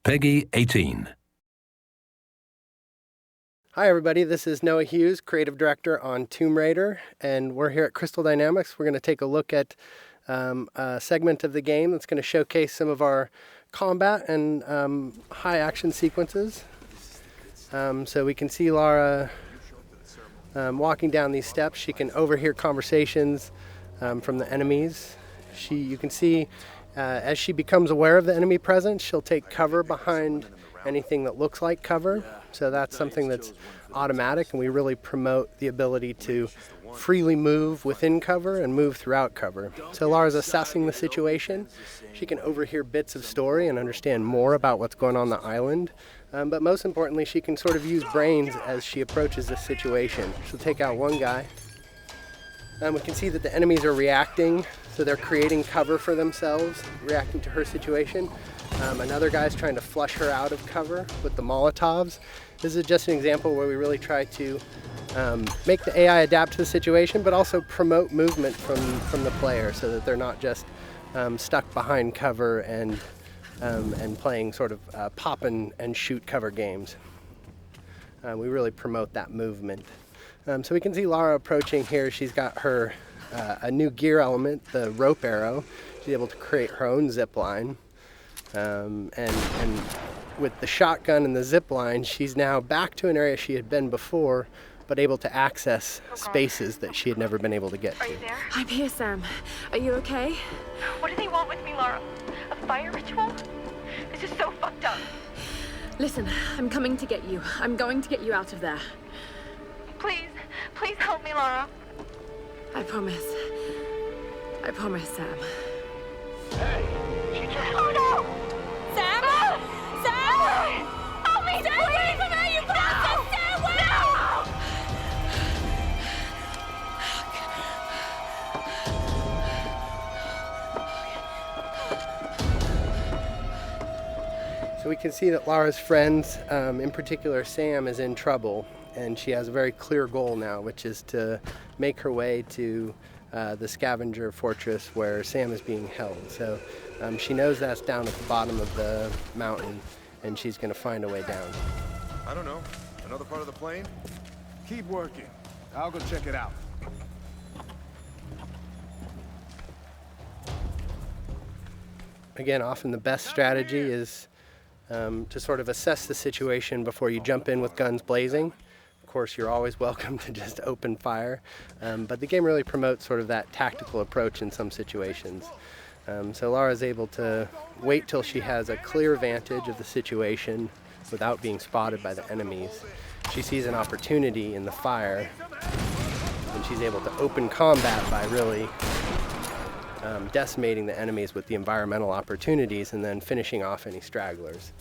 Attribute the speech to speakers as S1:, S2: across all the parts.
S1: Peggy 18.
S2: Hi everybody, this is Noah Hughes, Creative Director on Tomb Raider, and we're here at Crystal Dynamics. We're going to take a look at a segment of the game that's going to showcase some of our combat and high action sequences. So we can see Lara walking down these steps. She can overhear conversations from the enemies. You can see as she becomes aware of the enemy presence, she'll take cover behind anything that looks like cover. So that's something that's automatic, and we really promote the ability to freely move within cover and move throughout cover. So Lara's assessing the situation. She can overhear bits of story and understand more about what's going on the island. But most importantly, she can sort of use brains as she approaches this situation. She'll take out one guy. We can see that the enemies are reacting, so they're creating cover for themselves, reacting to her situation. Another guy's trying to flush her out of cover with the Molotovs. This is just an example where we really try to make the AI adapt to the situation, but also promote movement from the player so that they're not just stuck behind cover and playing sort of pop and shoot cover games. We really promote that movement. So we can see Lara approaching here. She's got her a new gear element, the rope arrow. She's able to create her own zip line. And with the shotgun and the zip line, she's now back to an area she had been before, but able to access spaces that she had never been able to get to.
S3: Are you there?
S4: I'm here, Sam. Are you okay?
S3: What do they want with me, Lara? A fire ritual? This is so fucked up.
S4: Listen, I'm coming to get you. I'm going to get you out of there.
S3: Please, please help me, Lara.
S4: I promise. I promise, Sam.
S3: Hey, she just... Oh no! Sam! No! Sam! Help me! Stay away from her, you bastard! Stay away!
S2: So we can see that Lara's friends, in particular Sam, is in trouble, and she has a very clear goal now, which is to make her way to the scavenger fortress where Sam is being held. So she knows that's down at the bottom of the mountain, and she's going to find a way down.
S5: I don't know. Another part of the plane? Keep working. I'll go check it out.
S2: Again, often the best strategy is to sort of assess the situation before you jump in with guns blazing. Of course, you're always welcome to just open fire, but the game really promotes sort of that tactical approach in some situations. So Lara's able to wait till she has a clear vantage of the situation without being spotted by the enemies. She sees an opportunity in the fire, and she's able to open combat by really decimating the enemies with the environmental opportunities and then finishing off any stragglers.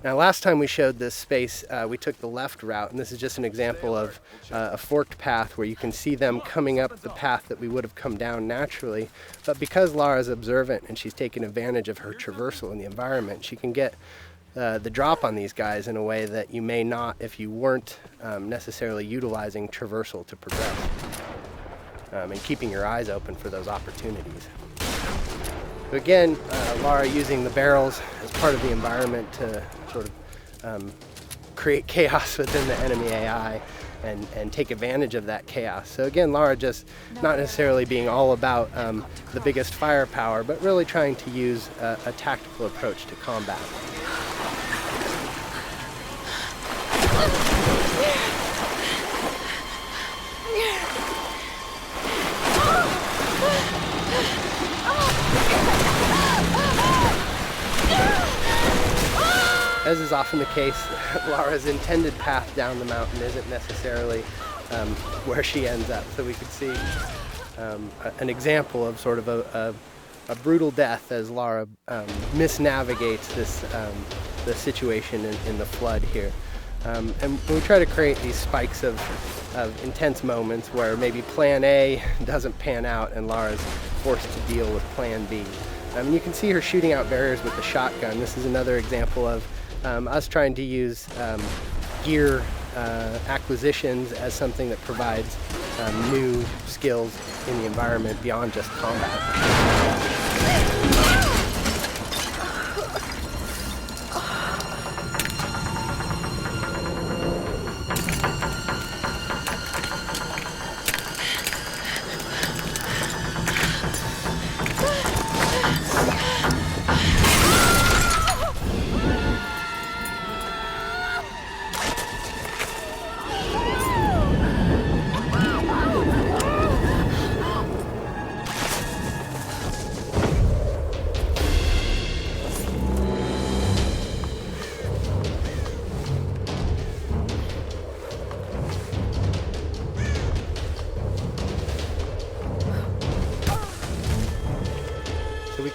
S2: Now, last time we showed this space, we took the left route, and this is just an example of a forked path where you can see them coming up the path that we would have come down naturally. But because Lara's observant and she's taken advantage of her traversal in the environment, she can get the drop on these guys in a way that you may not if you weren't necessarily utilizing traversal to progress and keeping your eyes open for those opportunities. So again, Lara using the barrels as part of the environment to sort of create chaos within the enemy AI and take advantage of that chaos. So again, Lara just not necessarily being all about the biggest firepower, but really trying to use a tactical approach to combat. As is often the case, Lara's intended path down the mountain isn't necessarily where she ends up. So we could see an example of sort of a brutal death as Lara misnavigates the situation in the flood here. And we try to create these spikes of intense moments where maybe plan A doesn't pan out and Lara's forced to deal with plan B. You can see her shooting out barriers with the shotgun. This is another example of us trying to use gear acquisitions as something that provides new skills in the environment beyond just combat.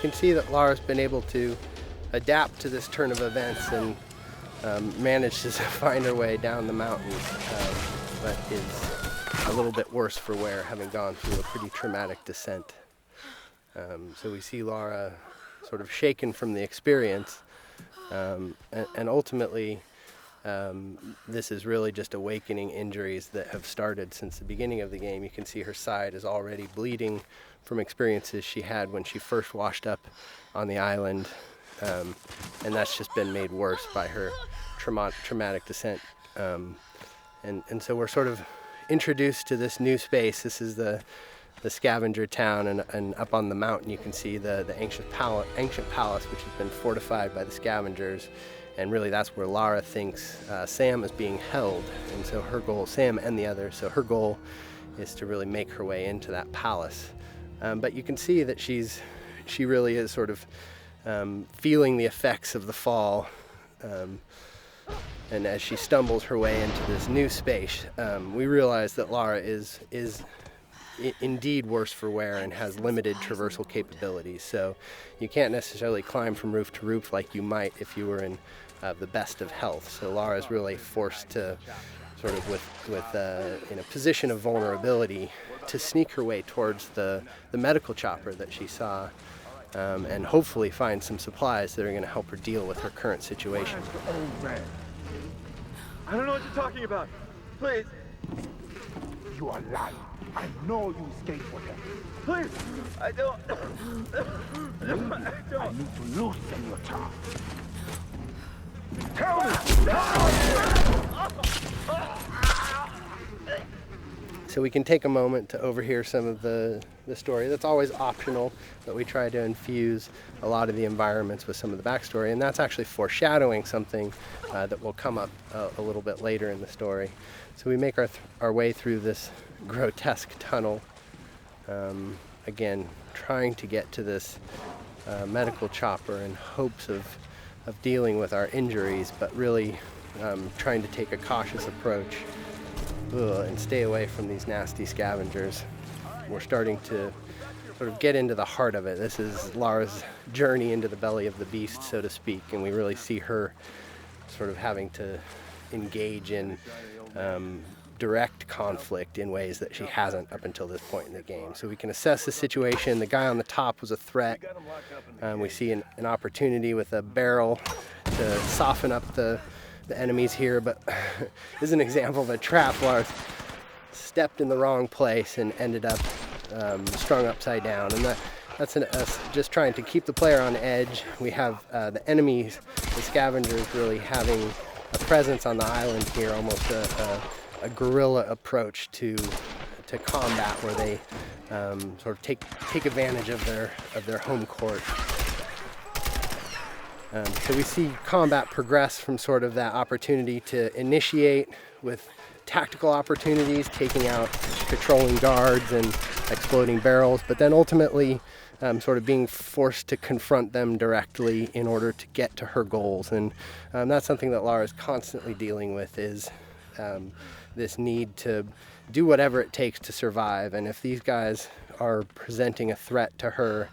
S2: can see that Lara's been able to adapt to this turn of events and managed to find her way down the mountain, but is a little bit worse for wear, having gone through a pretty traumatic descent. So we see Lara sort of shaken from the experience, and ultimately this is really just awakening injuries that have started since the beginning of the game. You can see her side is already bleeding from experiences she had when she first washed up on the island, and that's just been made worse by her traumatic descent. And so we're sort of introduced to this new space. This is the scavenger town, and up on the mountain you can see the ancient palace, which has been fortified by the scavengers, and really that's where Lara thinks Sam is being held, and so her goal, Sam and the others, so her goal is to really make her way into that palace. But you can see that she really is sort of feeling the effects of the fall, and as she stumbles her way into this new space, we realize that Lara is indeed worse for wear and has limited traversal capabilities. So you can't necessarily climb from roof to roof like you might if you were in the best of health. So Lara is really forced to sort of in a position of vulnerability to sneak her way towards the medical chopper that she saw, and hopefully find some supplies that are going to help her deal with her current situation.
S1: I don't know what you're talking about. Please.
S6: You are lying. I know you escaped with them.
S1: Please. I don't.
S6: I need to loosen your tongue. Tell me!
S2: So we can take a moment to overhear some of the story. That's always optional, but we try to infuse a lot of the environments with some of the backstory, and that's actually foreshadowing something that will come up a little bit later in the story. So we make our way through this grotesque tunnel, again trying to get to this medical chopper in hopes of dealing with our injuries, but really trying to take a cautious approach and stay away from these nasty scavengers. We're starting to sort of get into the heart of it. This is Lara's journey into the belly of the beast, so to speak, and we really see her sort of having to engage in direct conflict in ways that she hasn't up until this point in the game. So we can assess the situation. The guy on the top was a threat. We see an opportunity with a barrel to soften up the enemies here, but this is an example of a trap. Lara stepped in the wrong place and ended up strung upside down, and that's us just trying to keep the player on edge. We have the enemies, the scavengers, really having a presence on the island here, almost a guerrilla approach to combat, where they sort of take advantage of their home court. So we see combat progress from sort of that opportunity to initiate with tactical opportunities, taking out patrolling guards and exploding barrels, but then ultimately sort of being forced to confront them directly in order to get to her goals. And that's something that Lara is constantly dealing with, is this need to do whatever it takes to survive. And if these guys are presenting a threat to her,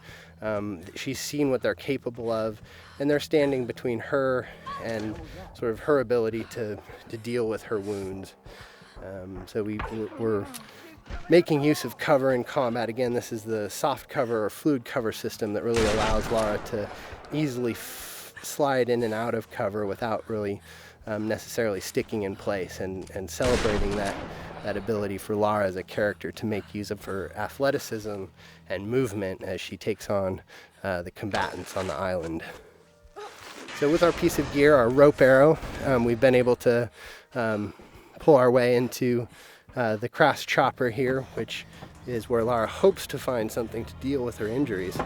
S2: she's seen what they're capable of, and they're standing between her and sort of her ability to deal with her wounds. So we're making use of cover in combat. Again, this is the soft cover or fluid cover system that really allows Lara to easily slide in and out of cover without really necessarily sticking in place, and celebrating that ability for Lara as a character to make use of her athleticism and movement as she takes on the combatants on the island. So with our piece of gear, our rope arrow, we've been able to pull our way into the crass chopper here, which is where Lara hopes to find something to deal with her injuries.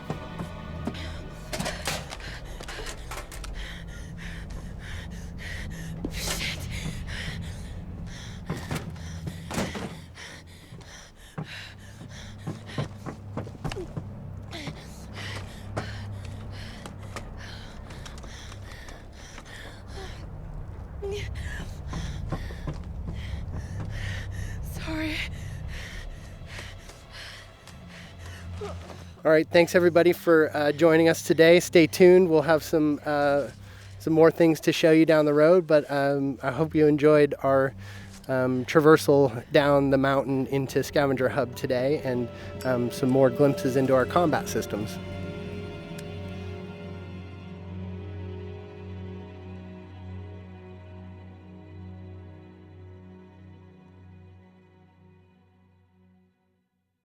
S2: All right, thanks everybody for joining us today. Stay tuned. We'll have some more things to show you down the road, but I hope you enjoyed our traversal down the mountain into Scavenger Hub today, and some more glimpses into our combat systems.